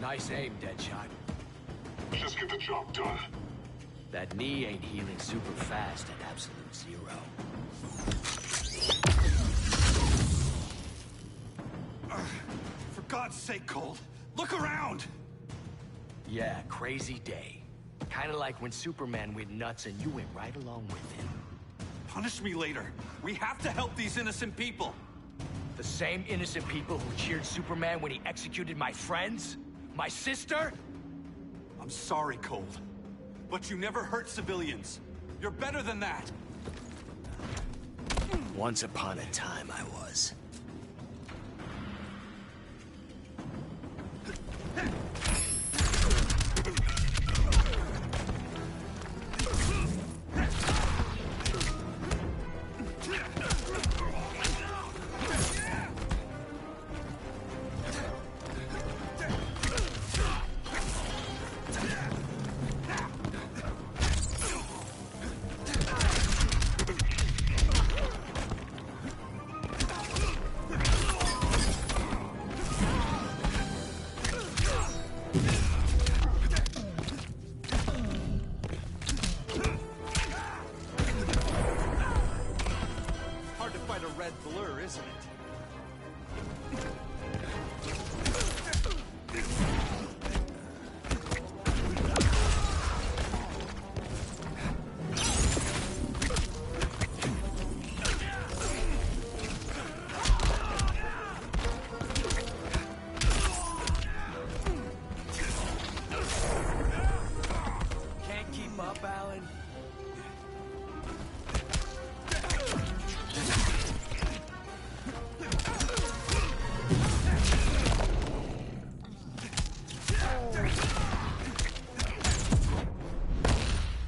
Nice aim, Deadshot. Just get the job done. That knee ain't healing super fast at absolute zero. For God's sake, Cole, look around! Yeah, crazy day. Kinda like when Superman went nuts and you went right along with him. Punish me later. We have to help these innocent people. The same innocent people who cheered Superman when he executed my friends? My sister? I'm sorry, Cole. But you never hurt civilians. You're better than that. Once upon a time, I was.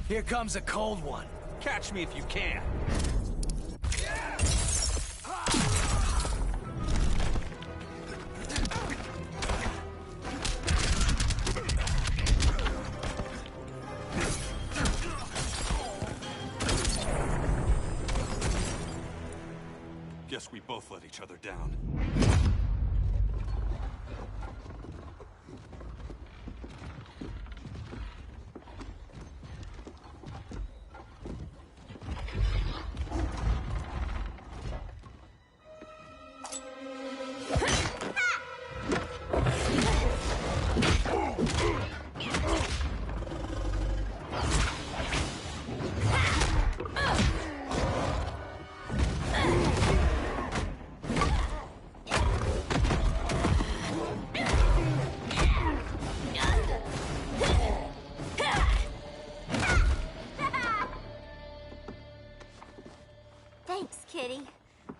Here comes a cold one. Catch me if you can. Guess we both let each other down.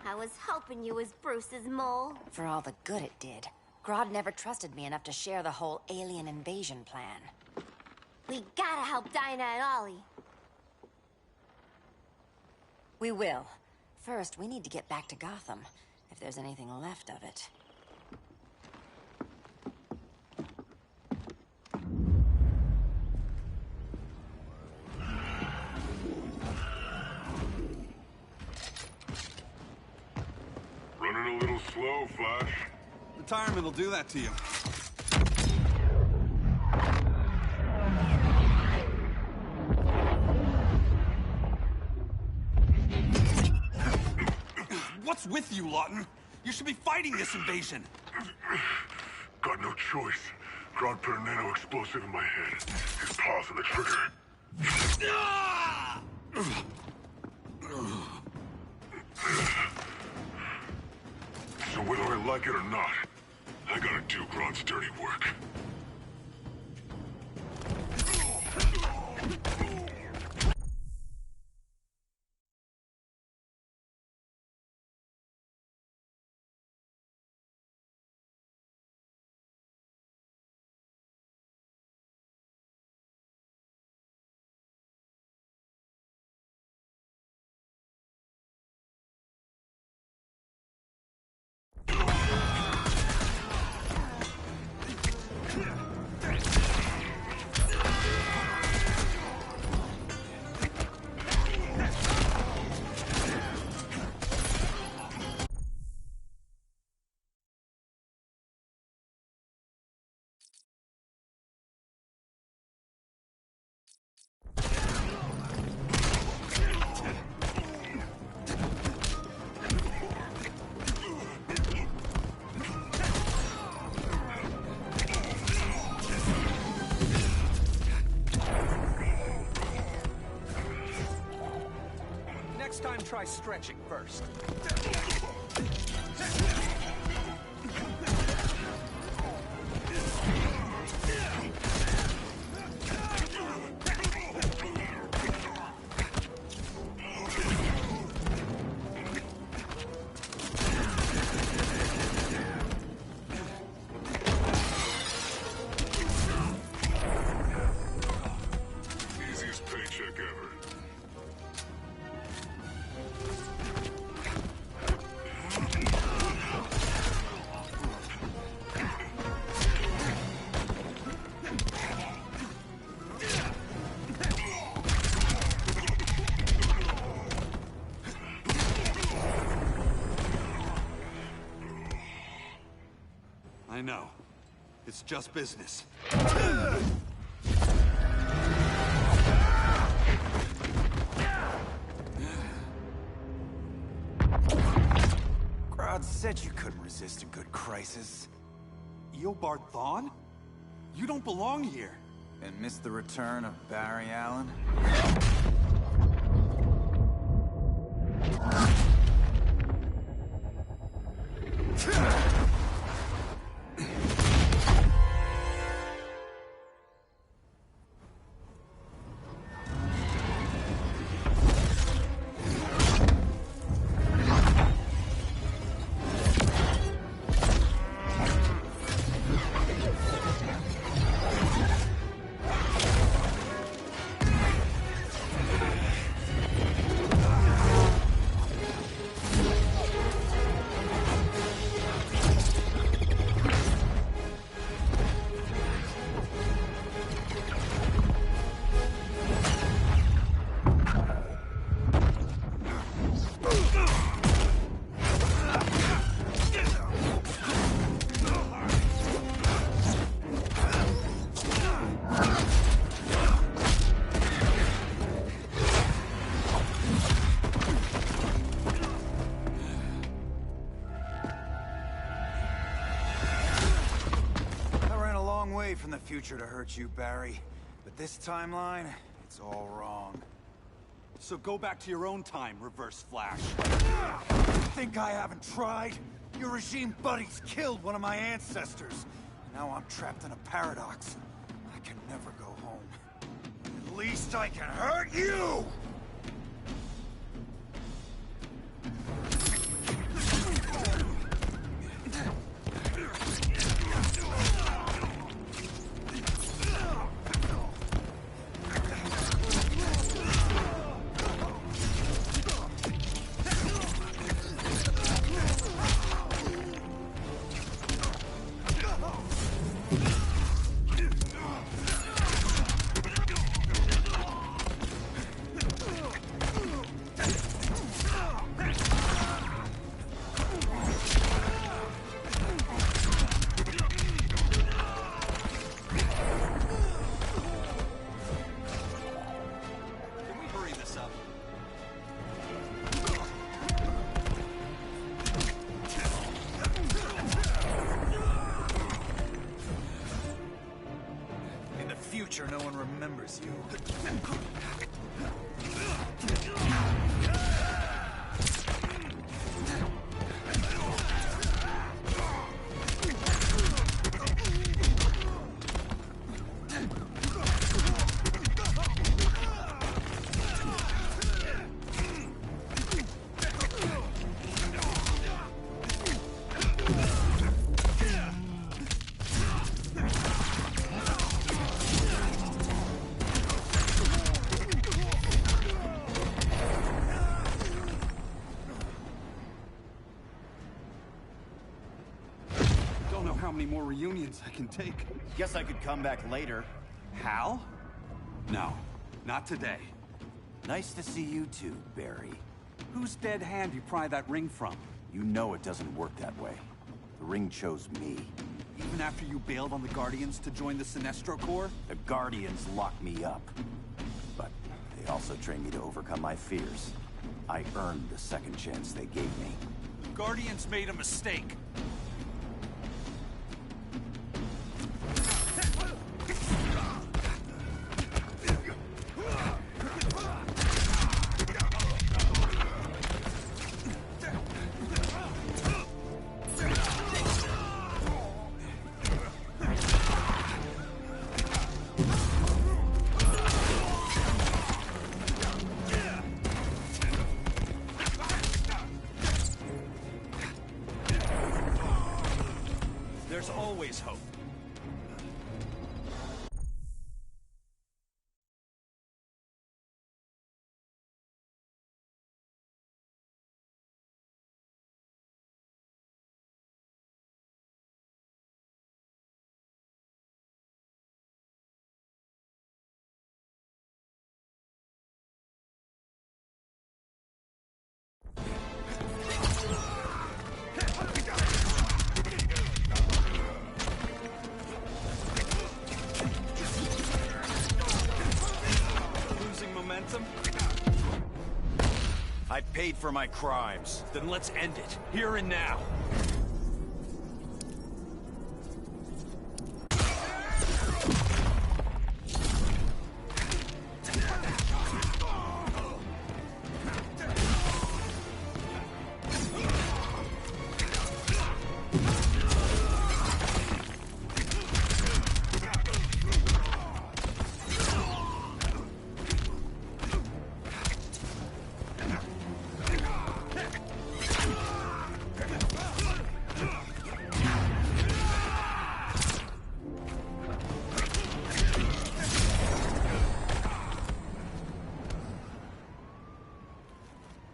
I was hoping you was Bruce's mole. For all the good it did. Grodd never trusted me enough to share the whole alien invasion plan. We gotta help Dinah and Ollie. We will. First, we need to get back to Gotham, if there's anything left of it. Running a little slow, Flash. Retirement will do that to you. What's with you, Lawton? You should be fighting this invasion. Got no choice. Grodd put a nano explosive in my head. His paws on the trigger. So whether I like it or not, I gotta do Grodd's dirty work. mind try stretching first? Easiest paycheck ever. I know. It's just business. Grodd said you couldn't resist a good crisis. Eobard Thawne? You don't belong here. And miss the return of Barry Allen? From the future to hurt you, Barry. But this timeline, it's all wrong. So go back to your own time, Reverse Flash. Think I haven't tried? Your regime buddies killed one of my ancestors. Now I'm trapped in a paradox. I can never go home. At least I can hurt you! No one remembers you. How many more reunions I can take? Guess I could come back later. Hal? No, not today. Nice to see you too, Barry. Whose dead hand you pry that ring from? You know it doesn't work that way. The ring chose me. Even after you bailed on the Guardians to join the Sinestro Corps? The Guardians locked me up. But they also trained me to overcome my fears. I earned the second chance they gave me. The Guardians made a mistake. There's always hope. I paid for my crimes. Then let's end it, here and now.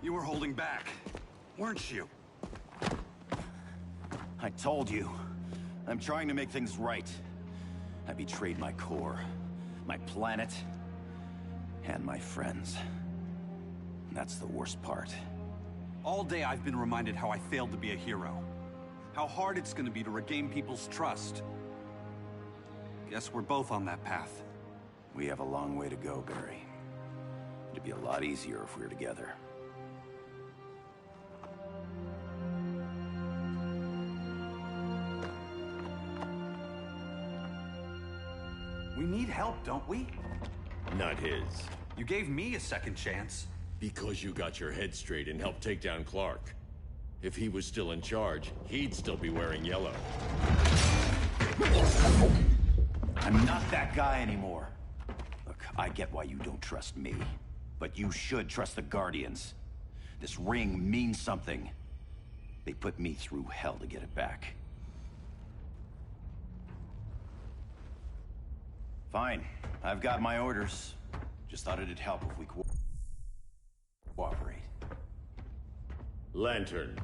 You were holding back, weren't you? I told you. I'm trying to make things right. I betrayed my core, my planet, and my friends. That's the worst part. All day I've been reminded how I failed to be a hero. How hard it's gonna be to regain people's trust. Guess we're both on that path. We have a long way to go, Barry. It'd be a lot easier if we were together. We need help, don't we? Not his. You gave me a second chance. Because you got your head straight and helped take down Clark. If he was still in charge, he'd still be wearing yellow. I'm not that guy anymore. Look, I get why you don't trust me. But you should trust the Guardians. This ring means something. They put me through hell to get it back. Fine. I've got my orders. Just thought it'd help if we cooperate. Lantern,